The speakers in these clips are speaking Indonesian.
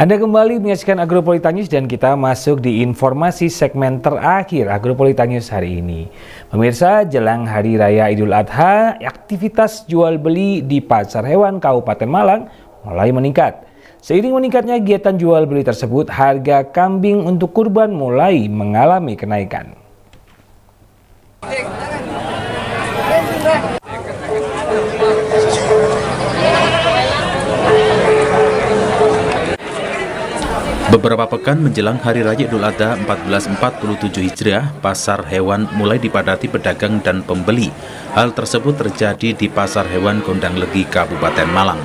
Anda kembali menyaksikan Agropolita News dan kita masuk di informasi segmen terakhir Agropolita News hari ini. Pemirsa, jelang Hari Raya Idul Adha, aktivitas jual beli di Pasar Hewan Kabupaten Malang mulai meningkat. Seiring meningkatnya kegiatan jual beli tersebut, harga kambing untuk kurban mulai mengalami kenaikan. Beberapa pekan menjelang Hari Raya Idul Adha 1447 Hijriah, pasar hewan mulai dipadati pedagang dan pembeli. Hal tersebut terjadi di Pasar Hewan Gondang Legi, Kabupaten Malang.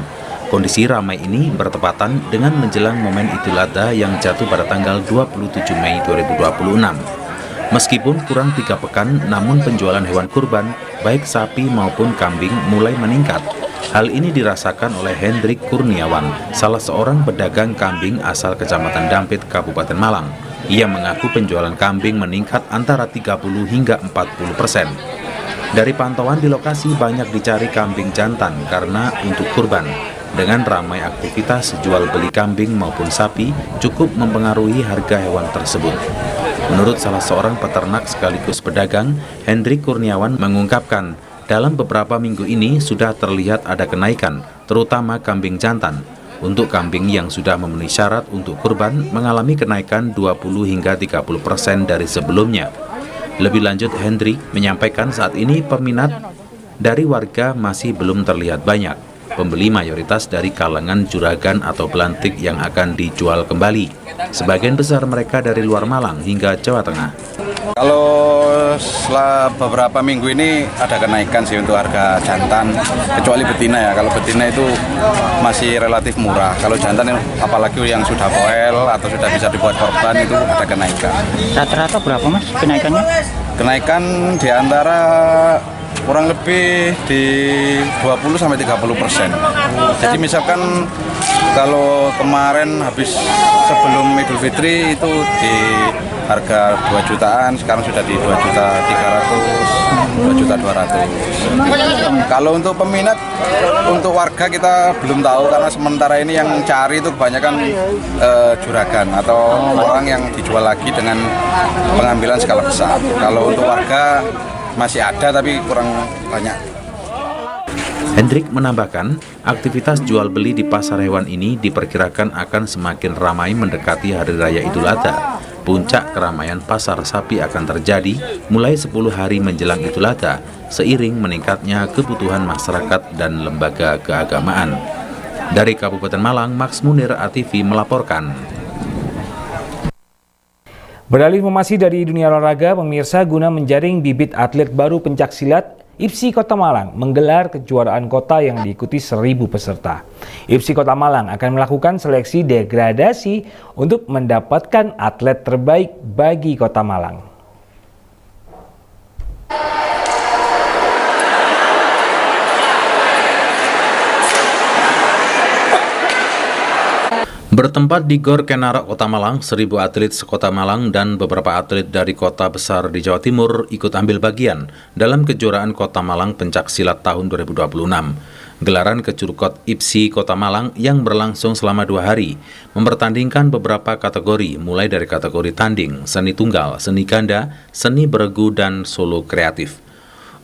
Kondisi ramai ini bertepatan dengan menjelang momen Idul Adha yang jatuh pada tanggal 27 Mei 2026. Meskipun kurang 3 pekan, namun penjualan hewan kurban, baik sapi maupun kambing mulai meningkat. Hal ini dirasakan oleh Hendrik Kurniawan, salah seorang pedagang kambing asal Kecamatan Dampit, Kabupaten Malang. Ia mengaku penjualan kambing meningkat antara 30 hingga 40%. Dari pantauan di lokasi banyak dicari kambing jantan karena untuk kurban. Dengan ramai aktivitas jual beli kambing maupun sapi cukup mempengaruhi harga hewan tersebut. Menurut salah seorang peternak sekaligus pedagang, Hendrik Kurniawan mengungkapkan, dalam beberapa minggu ini sudah terlihat ada kenaikan, terutama kambing jantan. Untuk kambing yang sudah memenuhi syarat untuk kurban mengalami kenaikan 20 hingga 30% dari sebelumnya. Lebih lanjut, Hendrik menyampaikan saat ini peminat dari warga masih belum terlihat banyak. Pembeli mayoritas dari kalangan juragan atau belantik yang akan dijual kembali. Sebagian besar mereka dari luar Malang hingga Jawa Tengah. Kalau setelah beberapa minggu ini ada kenaikan sih untuk harga jantan, kecuali betina ya. Kalau betina itu masih relatif murah. Kalau jantan apalagi yang sudah poel atau sudah bisa dibuat korban itu ada kenaikan. Rata-rata berapa mas kenaikannya? Kenaikan di antara kurang lebih di 20-30%. Jadi misalkan kalau kemarin habis sebelum Idul Fitri itu di harga 2 jutaan, sekarang sudah di 2.300.000, 2.200.000. Kalau untuk peminat, untuk warga kita belum tahu karena sementara ini yang cari itu kebanyakan juragan atau orang yang dijual lagi dengan pengambilan skala besar. Kalau untuk warga masih ada tapi kurang banyak. Hendrik menambahkan, aktivitas jual beli di pasar hewan ini diperkirakan akan semakin ramai mendekati Hari Raya Idul Adha. Puncak keramaian pasar sapi akan terjadi mulai 10 hari menjelang Idul Adha, seiring meningkatnya kebutuhan masyarakat dan lembaga keagamaan. Dari Kabupaten Malang, Max Munir, ATV melaporkan. Beralih informasi dari dunia olahraga, pemirsa, guna menjaring bibit atlet baru pencaksilat, IPSI Kota Malang menggelar kejuaraan kota yang diikuti 1.000 peserta. IPSI Kota Malang akan melakukan seleksi degradasi untuk mendapatkan atlet terbaik bagi Kota Malang. Bertempat di Gor Kenarok, Kota Malang, 1.000 atlet sekota Malang dan beberapa atlet dari kota besar di Jawa Timur ikut ambil bagian dalam kejuaraan Kota Malang Pencaksilat tahun 2026. Gelaran kecurukot IPSI Kota Malang yang berlangsung selama 2 hari mempertandingkan beberapa kategori, mulai dari kategori tanding, seni tunggal, seni ganda, seni beregu, dan solo kreatif.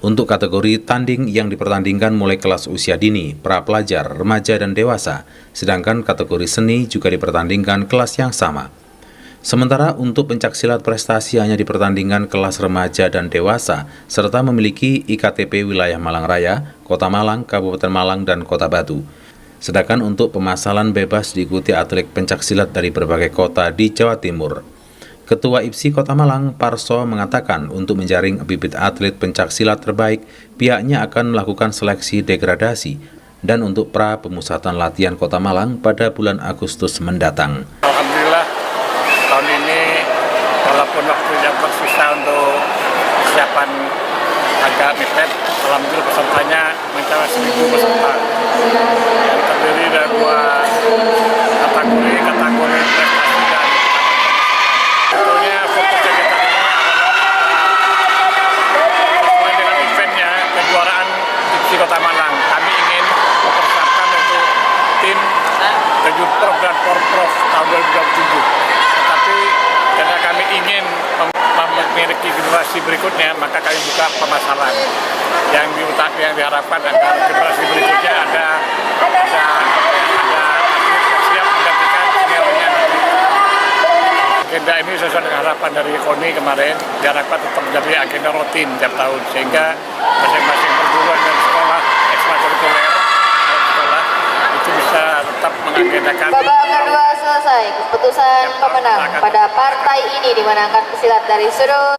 Untuk kategori tanding yang dipertandingkan mulai kelas usia dini, pra-pelajar, remaja, dan dewasa, sedangkan kategori seni juga dipertandingkan kelas yang sama. Sementara untuk pencaksilat prestasi hanya dipertandingkan kelas remaja dan dewasa, serta memiliki IKTP wilayah Malang Raya, Kota Malang, Kabupaten Malang, dan Kota Batu. Sedangkan untuk pemasalan bebas diikuti atlet pencaksilat dari berbagai kota di Jawa Timur. Ketua IPSI Kota Malang, Parso, mengatakan untuk menjaring bibit atlet pencaksilat terbaik, pihaknya akan melakukan seleksi degradasi dan untuk pra-pemusatan latihan Kota Malang pada bulan Agustus mendatang. Alhamdulillah, tahun ini walaupun waktunya tersisa untuk persiapan agak mepet, alhamdulillah pesertanya mencapai 1.000 peserta. Yang terdiri dari 2 kategori prestasi dan tentunya fokus kegiatan ini sesuai dengan eventnya kejuaraan IPSI Kota Malang. Kami ingin mempersiapkan untuk tim kejuaraan peraturan Porprov tahun 2027. Tetapi karena kami ingin memiliki generasi berikutnya, maka kami buka pemasaran yang diharapkan agar generasi berikutnya ada siap menggantikan seniornya. Agenda ini sesuai dengan harapan dari KONI kemarin, diharapkan tetap menjadi agenda rutin tiap tahun, sehingga masing-masing perguruan dan sekolah ekstrakurikuler itu bisa tetap mengagendakan. Babak kedua selesai, keputusan pemenang pada partai ini dimenangkan pesilat dari sudut.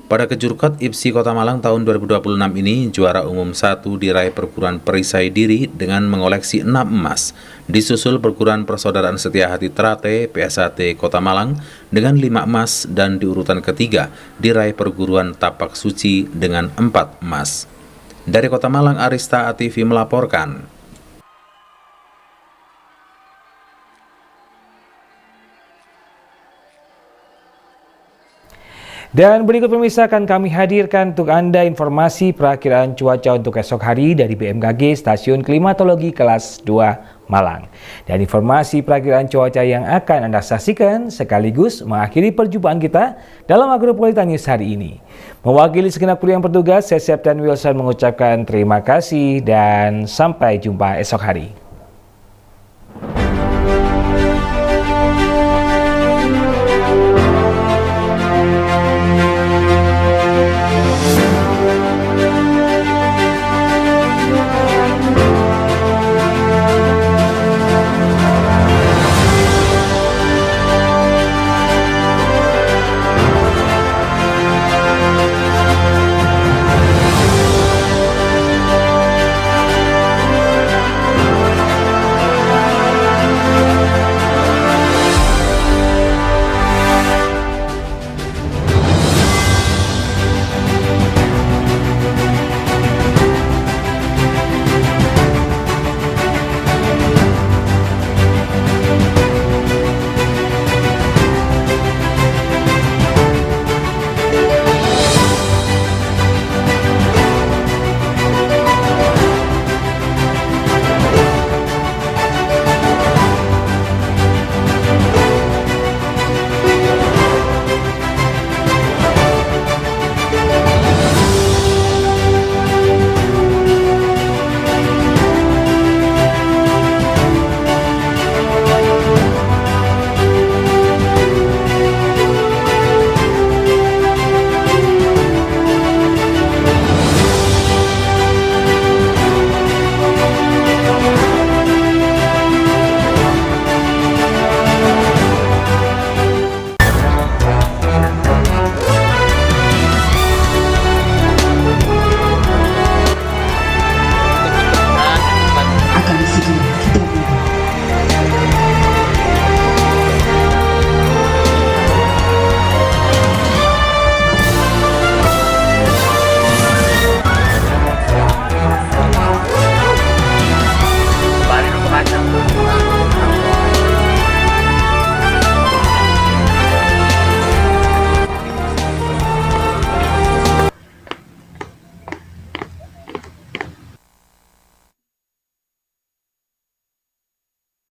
Pada Kejurkot IPSI Kota Malang tahun 2026 ini, juara umum 1 diraih perguruan Perisai Diri dengan mengoleksi 6 emas. Disusul perguruan Persaudaraan Setia Hati Trate PSHT Kota Malang dengan 5 emas, dan di urutan ketiga diraih perguruan Tapak Suci dengan 4 emas. Dari Kota Malang, Arista ATV melaporkan. Dan berikut pemirsa akan kami hadirkan untuk Anda informasi perakiraan cuaca untuk esok hari dari BMKG Stasiun Klimatologi Kelas 2 Malang. Dan informasi perakiraan cuaca yang akan Anda saksikan sekaligus mengakhiri perjumpaan kita dalam Agropolitan News hari ini. Mewakili segenap kru yang bertugas, saya Septian Wilson mengucapkan terima kasih dan sampai jumpa esok hari.